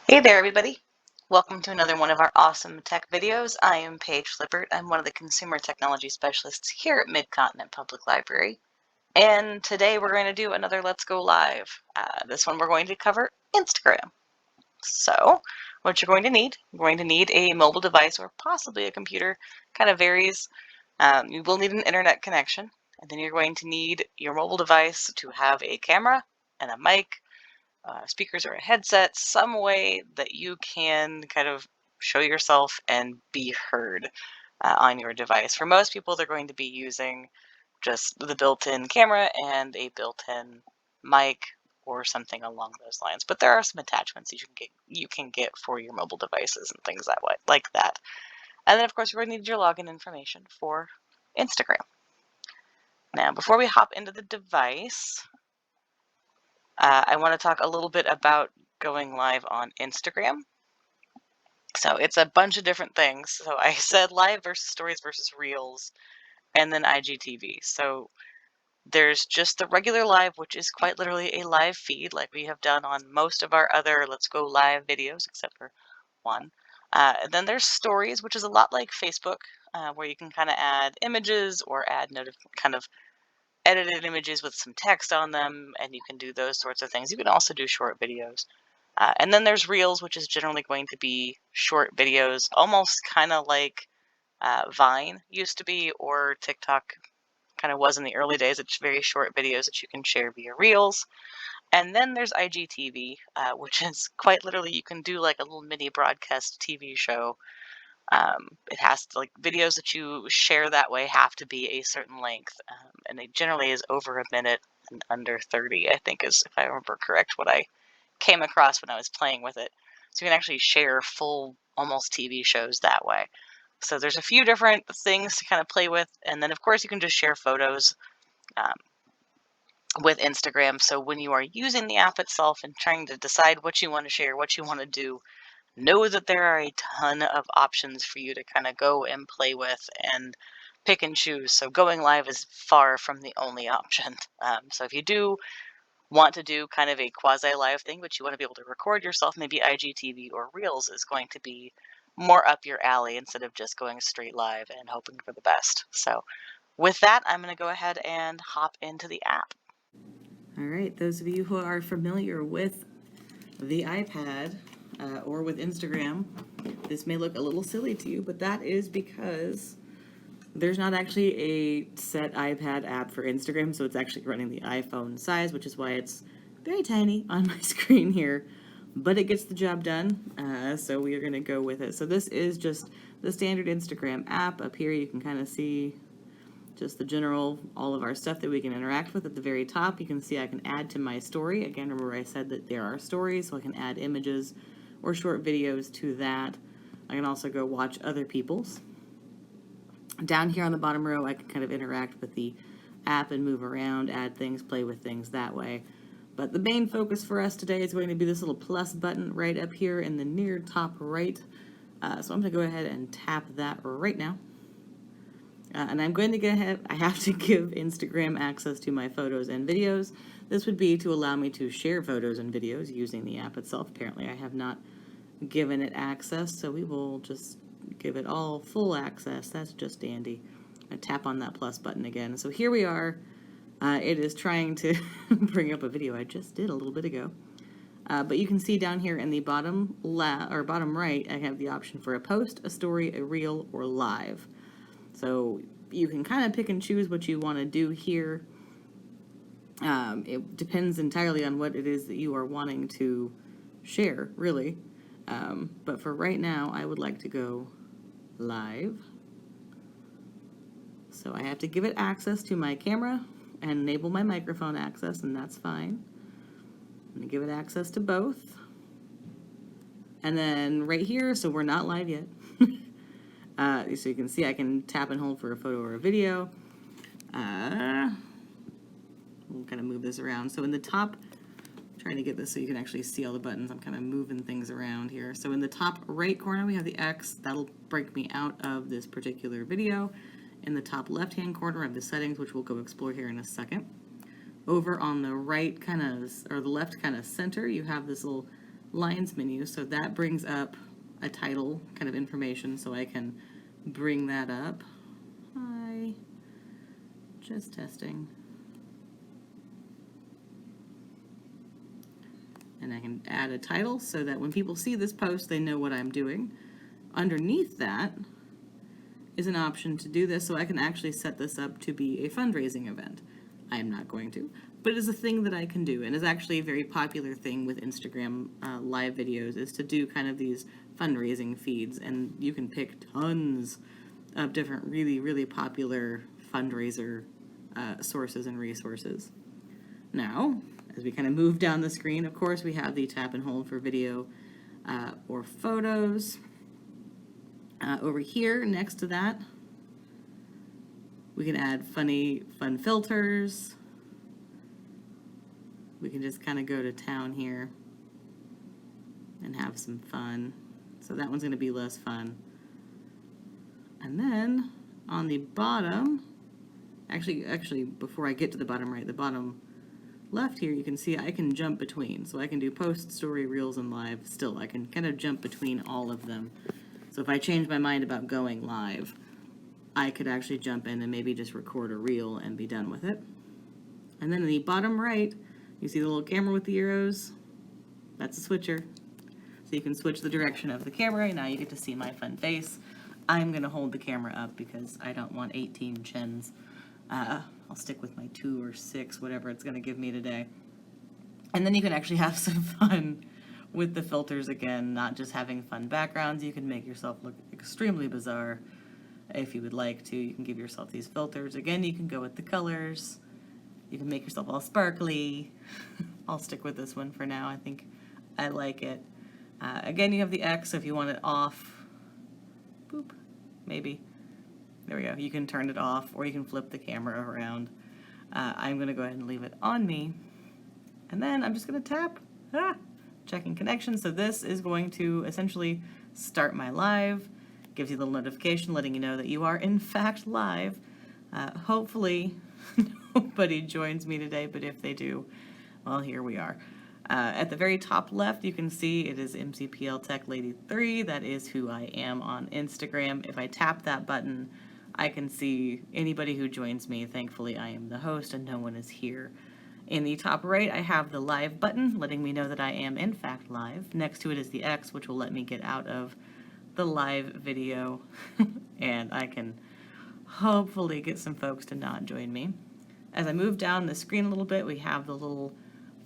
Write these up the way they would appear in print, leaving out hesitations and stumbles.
Hey there, everybody. Welcome to another one of our awesome tech videos. I am Paige Flippert. I'm one of the consumer technology specialists here at Mid-Continent Public Library. And today we're going to do another Let's Go Live. This one we're going to cover Instagram. So what you're going to need a mobile device or possibly a computer, kind of varies. You will need an internet connection. And then you're going to need your mobile device to have a camera and a mic, speakers or a headset, some way that you can kind of show yourself and be heard on your device. For most people, they're going to be using just the built-in camera and a built-in mic or something along those lines. But there are some attachments you can get for your mobile devices and things that way, like that. And then, of course, you're going to need your login information for Instagram. Now, before we hop into the device, I want to talk a little bit about going live on Instagram. So it's a bunch of different things. So I said live versus stories versus reels, and then IGTV. So there's just the regular live, which is quite literally a live feed like we have done on most of our other Let's Go Live videos, except for one. And then there's stories, which is a lot like Facebook, where you can kind of add images or add kind of edited images with some text on them, and you can do those sorts of things. You can also do short videos. And then there's Reels, which is generally going to be short videos, almost kind of like Vine used to be, or TikTok kind of was in the early days. It's very short videos that you can share via Reels. And then there's IGTV, which is quite literally you can do like a little mini broadcast TV show. It has to, like, videos that you share that way have to be a certain length, and it generally is over a minute and under 30, I think, is, if I remember correct, what I came across when I was playing with it. So you can actually share full, almost TV shows that way. So there's a few different things to kind of play with, and then of course you can just share photos um, with Instagram. So when you are using the app itself and trying to decide what you want to share, what you want to do, know that there are a ton of options for you to kind of go and play with and pick and choose. So going live is far from the only option. So if you do want to do kind of a quasi-live thing, but you want to be able to record yourself, maybe IGTV or Reels is going to be more up your alley instead of just going straight live and hoping for the best. So with that, I'm going to go ahead and hop into the app. All right, those of you who are familiar with the iPad or with Instagram, this may look a little silly to you, but that is because there's not actually a set iPad app for Instagram, so it's actually running the iPhone size, which is why it's very tiny on my screen here, but it gets the job done, so we are going to go with it. So this is just the standard Instagram app. Up here you can kind of see just the general, all of our stuff that we can interact with. At the very top, you can see I can add to my story. Again, remember I said that there are stories, so I can add images or short videos to that. I can also go watch other people's. Down here on the bottom row, I can kind of interact with the app and move around, add things, play with things that way. But the main focus for us today is going to be this little plus button right up here in the near top right. So I'm going to go ahead and tap that right now. And I'm going to go ahead, I have to give Instagram access to my photos and videos. This would be to allow me to share photos and videos using the app itself. Apparently I have not given it access, so we will just give it all full access. That's just dandy. I tap on that plus button again. So here we are. It is trying to bring up a video I just did a little bit ago. But you can see down here in the bottom left or bottom right, I have the option for a post, a story, a reel, or live. So you can kind of pick and choose what you want to do here. It depends entirely on what it is that you are wanting to share, really. But for right now, I would like to go live. So I have to give it access to my camera and enable my microphone access, and that's fine. I'm going to give it access to both. And then right here, so we're not live yet. So you can see I can tap and hold for a photo or a video. We'll kind of move this around. So in the top, I'm trying to get this so you can actually see all the buttons. I'm kind of moving things around here. So in the top right corner, we have the X. That'll break me out of this particular video. In the top left-hand corner, I have the settings, which we'll go explore here in a second. Over on the right kind of, or the left kind of center, you have this little lines menu. So that brings up a title kind of information, so I can bring that up. Hi, just testing. And I can add a title so that when people see this post, they know what I'm doing. Underneath that is an option to do this, so I can actually set this up to be a fundraising event. I am not going to, but it is a thing that I can do, and is actually a very popular thing with Instagram live videos, is to do kind of these fundraising feeds, and you can pick tons of different really, really popular fundraiser sources and resources. Now, as we kind of move down the screen, of course, we have the tap and hold for video or photos. Over here, next to that, we can add fun filters. We can just kind of go to town here and have some fun. So that one's going to be less fun. And then on the bottom, actually, before I get to the bottom right, the bottom left here, you can see I can jump between. So I can do post, story, reels, and live. Still, I can kind of jump between all of them. So if I change my mind about going live, I could actually jump in and maybe just record a reel and be done with it. And then in the bottom right, you see the little camera with the arrows? That's a switcher. So you can switch the direction of the camera. Now you get to see my fun face. I'm going to hold the camera up because I don't want 18 chins. I'll stick with my 2 or 6, whatever it's going to give me today. And then you can actually have some fun with the filters again, not just having fun backgrounds. You can make yourself look extremely bizarre if you would like to. You can give yourself these filters. Again, you can go with the colors. You can make yourself all sparkly. I'll stick with this one for now. I think I like it. Again, you have the X if you want it off. Boop, maybe. There we go. You can turn it off, or you can flip the camera around. I'm going to go ahead and leave it on me. And then I'm just going to tap. Checking connection. So this is going to essentially start my live. Gives you a little notification letting you know that you are in fact live. Hopefully nobody joins me today, but if they do, well, here we are. At the very top left, you can see it is MCPL Tech Lady 3. That is who I am on Instagram. If I tap that button, I can see anybody who joins me. Thankfully, I am the host and no one is here. In the top right, I have the live button, letting me know that I am in fact live. Next to it is the X, which will let me get out of the live video, and I can hopefully get some folks to not join me. As I move down the screen a little bit, we have the little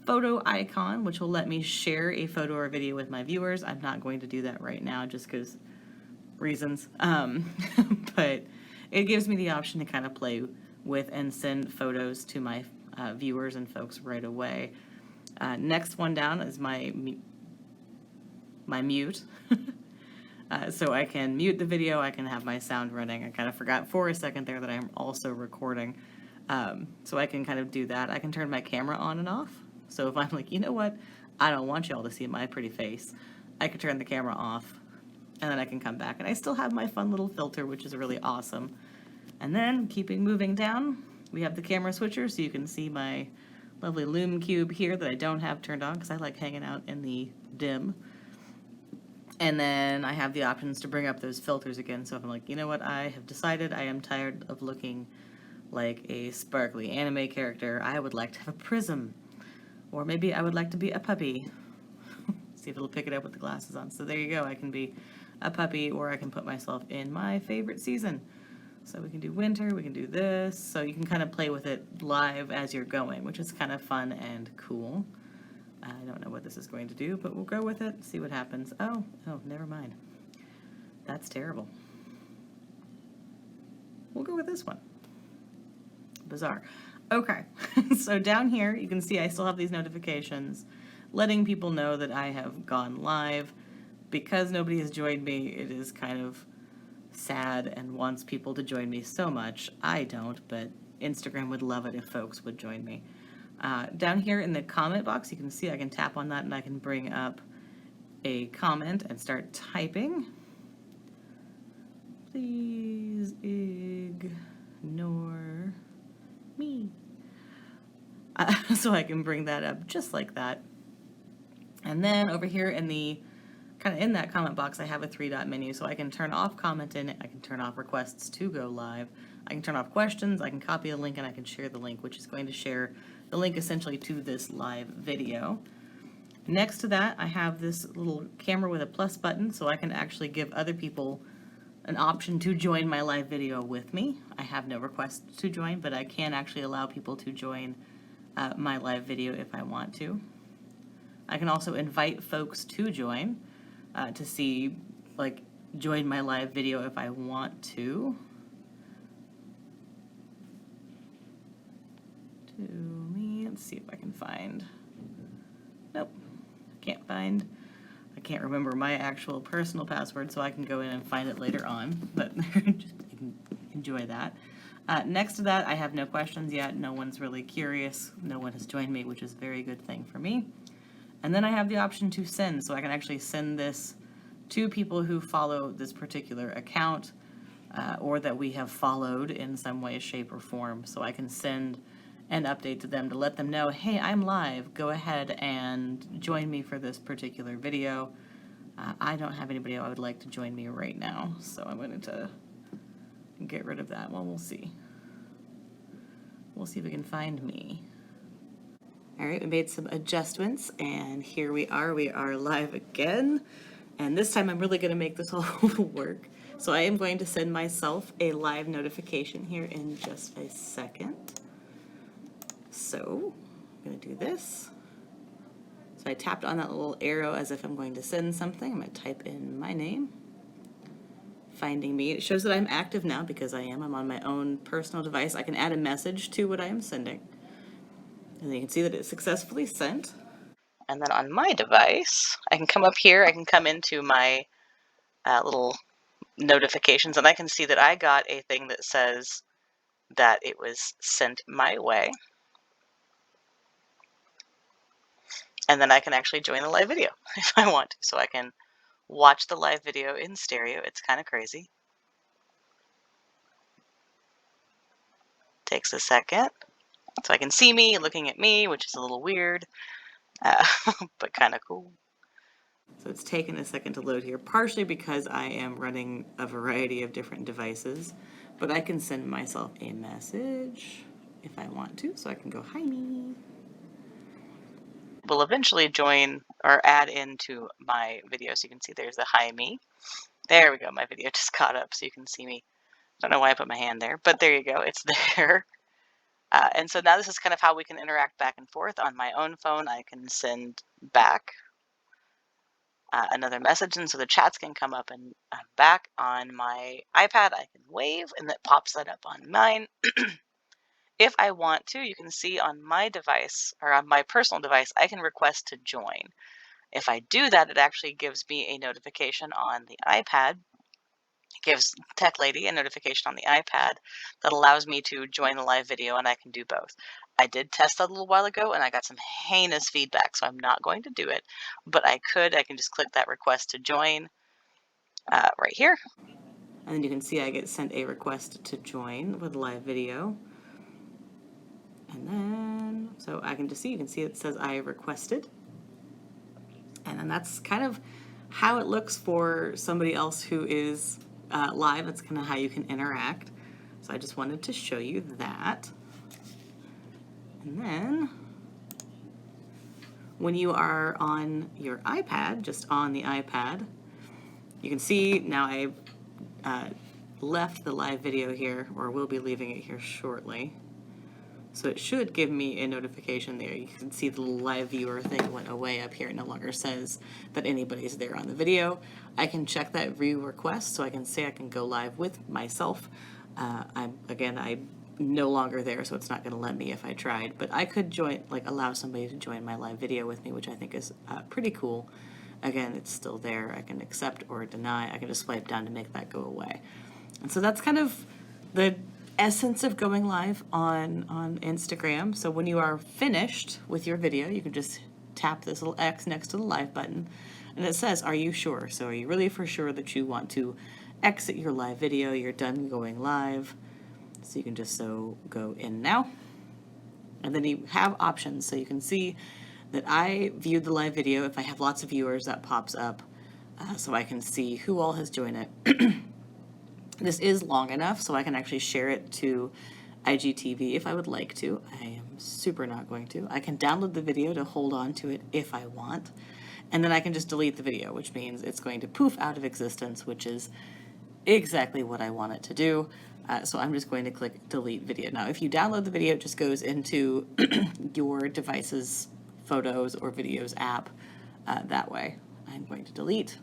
photo icon, which will let me share a photo or video with my viewers. I'm not going to do that right now just because reasons, but it gives me the option to kind of play with and send photos to my viewers and folks right away. Next one down is my mute. So I can mute the video, I can have my sound running. I kind of forgot for a second there that I'm also recording. So I can kind of do that. I can turn my camera on and off. So if I'm like, you know what, I don't want y'all to see my pretty face, I can turn the camera off and then I can come back. And I still have my fun little filter, which is really awesome. And then keeping moving down, we have the camera switcher, so you can see my lovely Lume Cube here that I don't have turned on because I like hanging out in the dim. And then I have the options to bring up those filters again. So if I'm like, you know what, I have decided I am tired of looking like a sparkly anime character. I would like to have a prism. Or maybe I would like to be a puppy. See if it'll pick it up with the glasses on. So there you go. I can be a puppy, or I can put myself in my favorite season. So we can do winter, we can do this. So you can kind of play with it live as you're going, which is kind of fun and cool. I don't know what this is going to do, but we'll go with it, see what happens. Oh, never mind. That's terrible. We'll go with this one. Bizarre. Okay, so down here you can see I still have these notifications letting people know that I have gone live. Because nobody has joined me, it is kind of sad and wants people to join me so much. I don't, but Instagram would love it if folks would join me. Down here in the comment box, you can see I can tap on that and I can bring up a comment and start typing. Please ignore me. So I can bring that up just like that. And then over here in the kind of in that comment box, I have a 3-dot menu, so I can turn off commenting, I can turn off requests to go live, I can turn off questions, I can copy the link, and I can share the link, which is going to share the link essentially to this live video. Next to that, I have this little camera with a plus button, so I can actually give other people an option to join my live video with me. I have no requests to join, but I can actually allow people to join my live video if I want to. I can also invite folks to join, to see, like, join my live video if I want to. Let's see if I can find, nope, can't find, I can't remember my actual personal password, so I can go in and find it later on, but just enjoy that. Next to that, I have no questions yet. No one's really curious. No one has joined me, which is a very good thing for me. And then I have the option to send, so I can actually send this to people who follow this particular account, or that we have followed in some way, shape, or form. So I can send an update to them to let them know, hey, I'm live. Go ahead and join me for this particular video. I don't have anybody I would like to join me right now, so I'm going to get rid of that. Well, we'll see. We'll see if we can find me. All right, we made some adjustments, and here we are live again. And this time I'm really going to make this all work. So I am going to send myself a live notification here in just a second. So I'm going to do this. So I tapped on that little arrow as if I'm going to send something. I'm going to type in my name. Finding me. It shows that I'm active now because I am. I'm on my own personal device. I can add a message to what I am sending. And you can see that it's successfully sent. And then on my device, I can come up here, I can come into my little notifications, and I can see that I got a thing that says that it was sent my way. And then I can actually join the live video if I want to. So I can watch the live video in stereo. It's kind of crazy. Takes a second. So I can see me looking at me, which is a little weird, but kind of cool. So it's taken a second to load here, partially because I am running a variety of different devices, but I can send myself a message if I want to, so I can go, hi me. Will eventually join or add into my video. So you can see there's the hi me. There we go. My video just caught up so you can see me. Don't know why I put my hand there, but there you go. It's there. And so now this is kind of how we can interact back and forth. On my own phone, I can send back another message, and so the chats can come up and back. On my iPad, I can wave, and that pops that up on mine. If I want to, you can see on my device, or on my personal device, I can request to join. If I do that, it actually gives me a notification on the iPad. It gives Tech Lady a notification on the iPad that allows me to join the live video, and I can do both. I did test that a little while ago, and I got some heinous feedback, so I'm not going to do it. But I can just click that request to join right here. And then you can see I get sent a request to join with live video. And then, so I can just see, you can see it says I requested. And then that's kind of how it looks for somebody else who is live. That's kind of how you can interact. So I just wanted to show you that. And then when you are on your iPad, just on the iPad, you can see now I've left the live video here, or will be leaving it here shortly. So it should give me a notification there. You can see the little live viewer thing went away up here. It no longer says that anybody's there on the video. I can check that view request, so I can say I can go live with myself. I'm no longer there, so it's not going to let me if I tried. But I could join, like allow somebody to join my live video with me, which I think is pretty cool. Again, it's still there. I can accept or deny. I can just swipe down to make that go away. And so that's kind of the essence of going live on Instagram. So when you are finished with your video, you can just tap this little X next to the live button, and it says, are you sure? So are you really for sure that you want to exit your live video? You're done going live. So you can just go in now. And then you have options. So you can see that I viewed the live video. If I have lots of viewers, that pops up so I can see who all has joined it. This is long enough so I can actually share it to IGTV if I would like to. I am super not going to. I can download the video to hold on to it if I want. And then I can just delete the video, which means it's going to poof out of existence, which is exactly what I want it to do. So I'm just going to click delete video. Now, if you download the video, it just goes into your device's photos or videos app that way. I'm going to delete.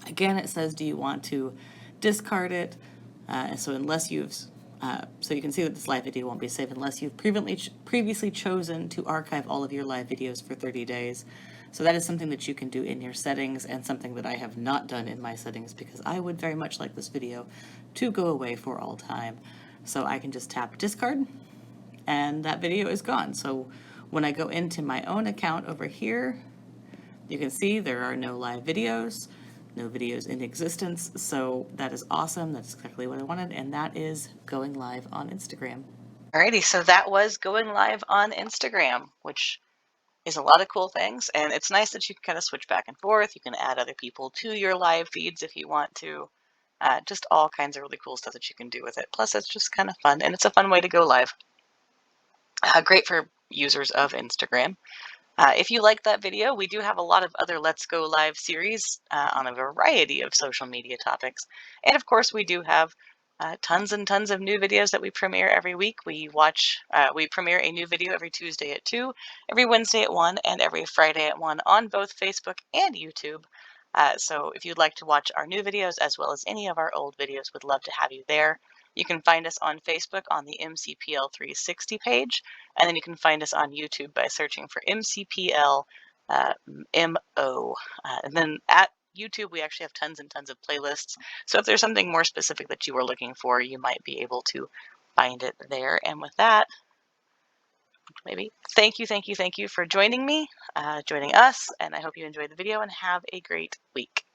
Again, it says, do you want to discard it? So unless you've, so you can see that this live video won't be saved unless you've previously chosen to archive all of your live videos for 30 days. So that is something that you can do in your settings, and something that I have not done in my settings because I would very much like this video to go away for all time. So I can just tap discard and that video is gone. So when I go into my own account over here, you can see there are no live videos, no videos in existence. So that is awesome. That's exactly what I wanted. And that is going live on Instagram. Alrighty, so that was going live on Instagram, which is a lot of cool things. And it's nice that you can kind of switch back and forth. You can add other people to your live feeds if you want to. Just all kinds of really cool stuff that you can do with it. Plus, it's just kind of fun, and it's a fun way to go live. Great for users of Instagram. If you like that video, we do have a lot of other Let's Go Live series on a variety of social media topics. And of course, we do have tons and tons of new videos that we premiere every week. We premiere a new video every Tuesday at 2, every Wednesday at 1, and every Friday at 1 on both Facebook and YouTube. So if you'd like to watch our new videos as well as any of our old videos, we'd love to have you there. You can find us on Facebook on the MCPL 360 page, and then you can find us on YouTube by searching for MCPL MO. And then at YouTube, we actually have tons and tons of playlists. So if there's something more specific that you are looking for, you might be able to find it there. And with that, maybe thank you for joining me, joining us, and I hope you enjoyed the video and have a great week.